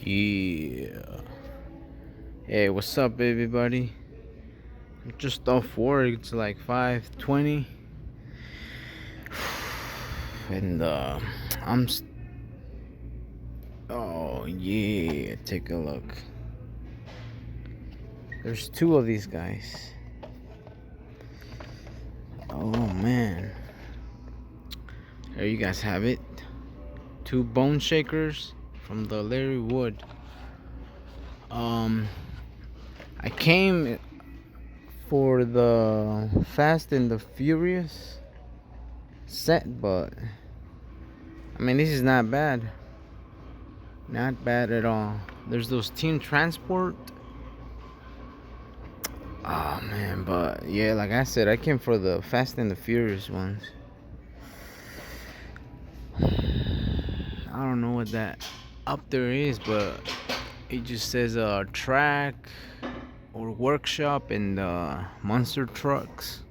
Yeah. Hey, what's up, everybody? I'm just off work. It's like 5:20, and I'm. Oh yeah, take a look. There's two of these guys. Oh man, there you guys have it. Two bone shakers from the Larry Wood. Um, I came for the Fast and the Furious set, but I mean this is not bad. Not bad at all. There's those Team Transport. Oh man, but yeah, like I said, I came for the Fast and the Furious ones. I don't know what that up there is, but it just says track or workshop and monster trucks.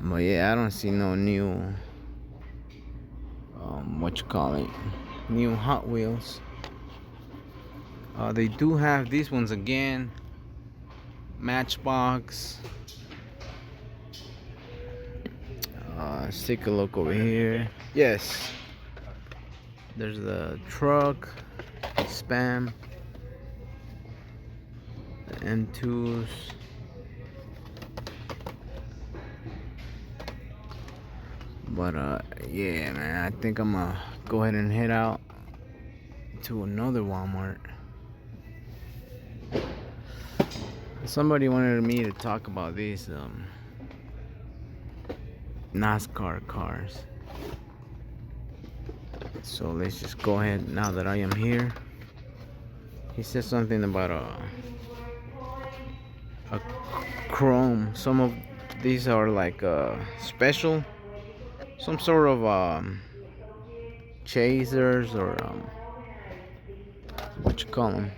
But yeah, I don't see no new what you call it, new Hot Wheels. They do have these ones again. Matchbox. Let's take a look over here. Yes, there's the truck, spam, the M2s. But yeah, man, I think I'm gonna go ahead and head out to another Walmart. Somebody wanted me to talk about these NASCAR cars. So let's just go ahead now that I am here. He said something about a chrome. Some of these are like special, some sort of chasers or what you call them,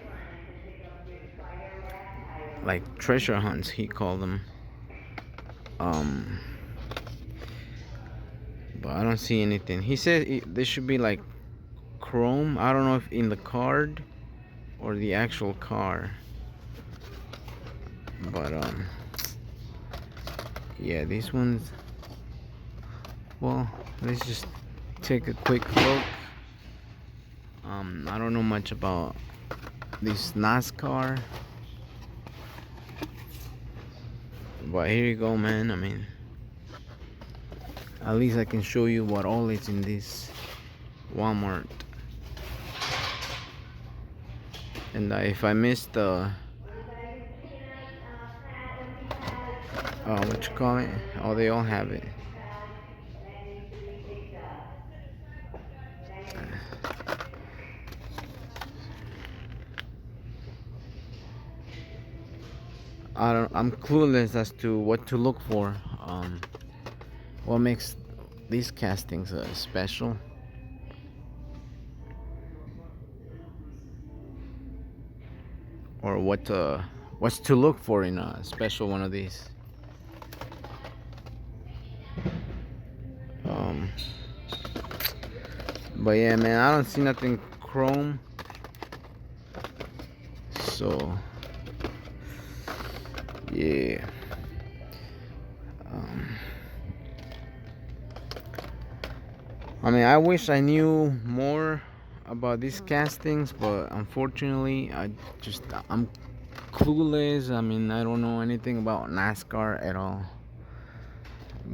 like treasure hunts. He called them. Um, but I don't see anything. He said they should be like chrome. I don't know if in the card or the actual car. But yeah, these ones. Well, let's just take a quick look. I don't know much about this NASCAR, but here you go, man. I mean, at least I can show you what all is in this Walmart. And if I missed the what you call it? Oh, they all have it. I'm clueless as to what to look for. What makes these castings special? Or what's to look for in a special one of these? Um, but yeah, man, I don't see nothing chrome. So yeah. I mean, I wish I knew more about these castings, but unfortunately, I'm clueless. I mean, I don't know anything about NASCAR at all.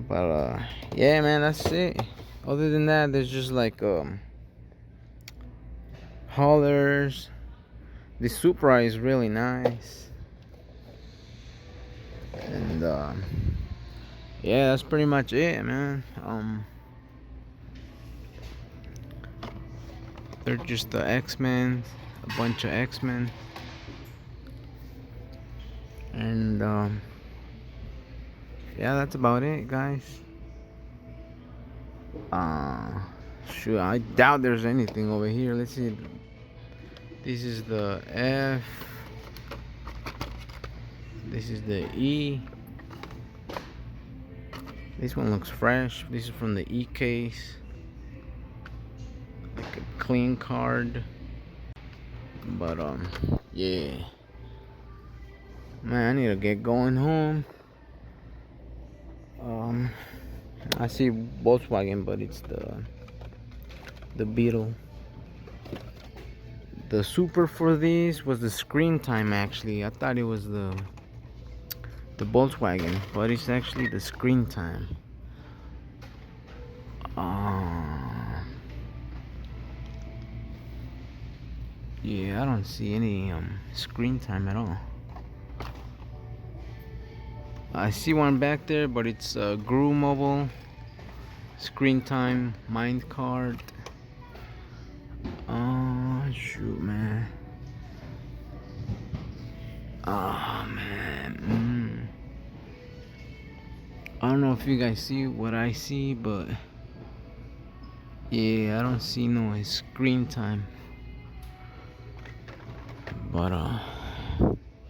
But yeah, man, that's it. Other than that, there's just like haulers. The Supra is really nice, and yeah, that's pretty much it, man. They're just the X-Men, a bunch of X-Men, and yeah, that's about it, guys. Sure, I doubt there's anything over here. Let's see. This is the F. This is the E. This one looks fresh. This is from the E case. Like a clean card. But yeah, man, I need to get going home. Um, I see Volkswagen, but it's the Beetle. The super for these was the screen time. Actually, I thought it was the Volkswagen, but it's actually the screen time. Yeah, I don't see any screen time at all. I see one back there, but it's Gru Mobile screen time mind card. Oh shoot, man. Oh man. I don't know if you guys see what I see, but yeah, I don't see no screen time. But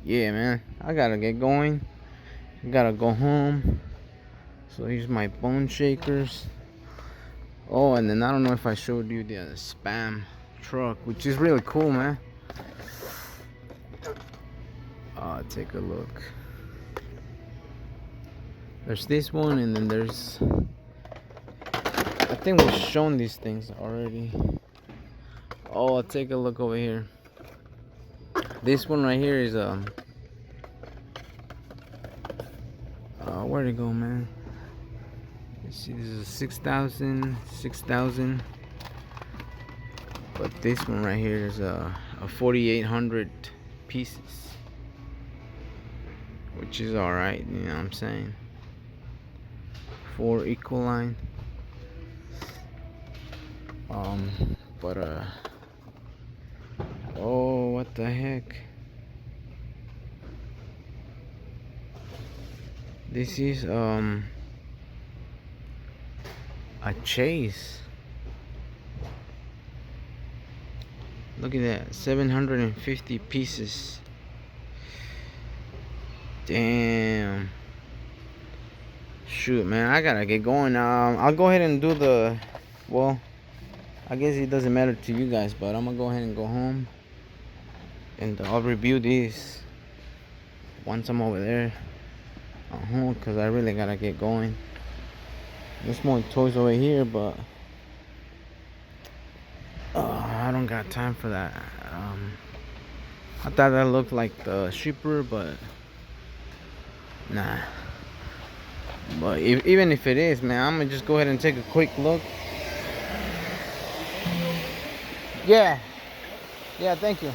yeah, man, I gotta get going. I gotta go home. So here's my bone shakers. Oh, and then I don't know if I showed you the spam truck, which is really cool, man. Take a look. There's this one, and then there's, I think we've shown these things already. Oh, take a look over here. This one right here is where'd it go, man? Let's see, this is a 6,000. But this one right here is a 4,800 pieces, which is all right. You know what I'm saying? 4 Ecoline. But oh, what the heck? This is a Chase. Look at that, 750 pieces. Damn. Shoot, man, I gotta get going. I'll go ahead and do the, well, I guess it doesn't matter to you guys, but I'm gonna go ahead and go home, and I'll review these once I'm over there home, because I really gotta get going. There's more toys over here, but I don't got time for that. I thought that looked like the shipper, but nah. But even if it is, man, I'm gonna just go ahead and take a quick look. Yeah, thank you.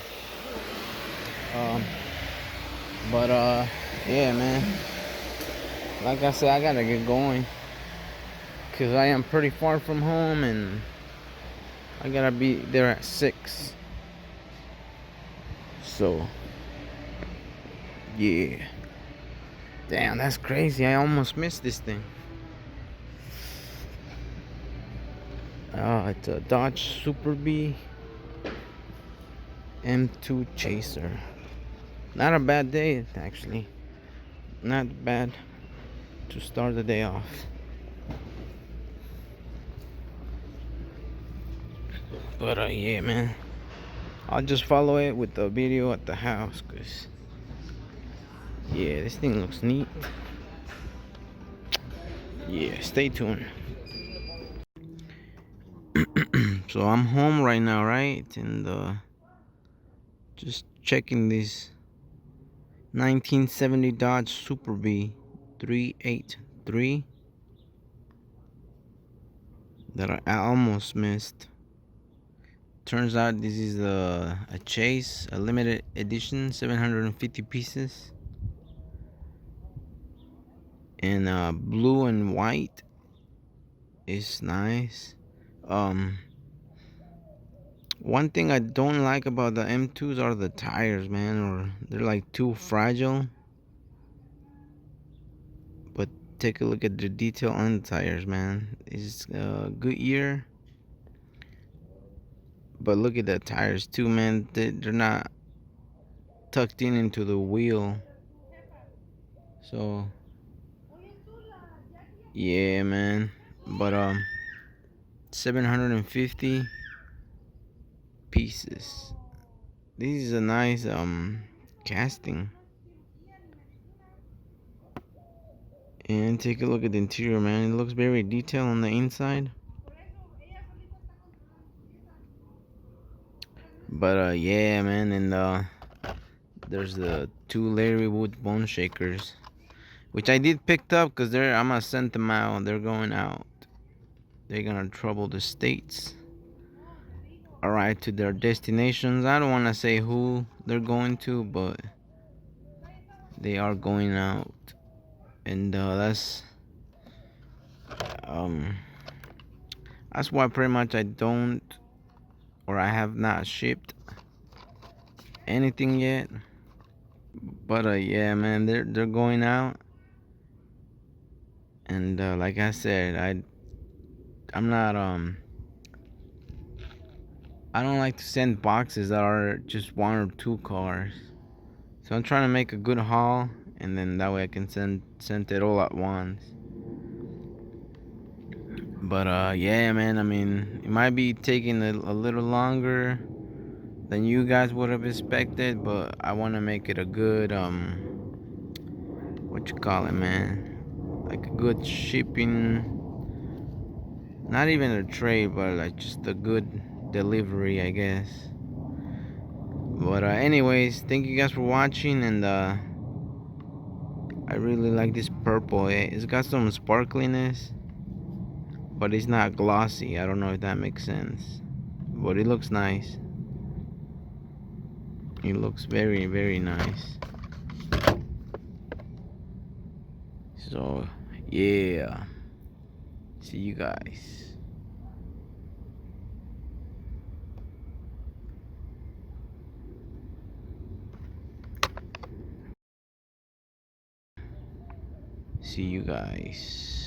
But yeah, man, like I said, I gotta get going, because I am pretty far from home, and I gotta be there at 6. So yeah, damn, that's crazy. I almost missed this thing. It's a Dodge Super Bee M2 Chaser. Not a bad day, actually. Not bad to start the day off. But yeah, man, I'll just follow it with the video at the house, cause yeah, this thing looks neat. Yeah, stay tuned. So I'm home right now, right? And just checking this 1970 Dodge Super Bee 383 that I almost missed. Turns out this is a Chase, a limited edition, 750 pieces, and blue and white is nice. One thing I don't like about the M2s are the tires, man, or they're like too fragile. But take a look at the detail on the tires, man. It's Goodyear. But look at the tires too, man. They're not tucked in into the wheel. So yeah, man. But 750 pieces. this is a nice casting. And take a look at the interior, man. It looks very detailed on the inside. But yeah, man, and there's the two Larry Wood bone shakers, which I did picked up because I'm gonna send them out. They're going out. They're gonna trouble the states. Arrive to their destinations. I don't wanna say who they're going to, but they are going out, and um that's why pretty much I don't, or I have not shipped anything yet. But yeah, man, they're going out, and like I said, I'm not I don't like to send boxes that are just one or two cars. So I'm trying to make a good haul, and then that way I can send it all at once. But yeah, man. I mean, it might be taking a little longer than you guys would have expected, but I want to make it a good what you call it, man? Like a good shipping. Not even a trade, but like just a good delivery, I guess. But anyways, thank you guys for watching, and I really like this purple. It's got some sparkliness, but it's not glossy. I don't know if that makes sense, but it looks nice. It looks very, very nice. So yeah, see you guys. See you guys.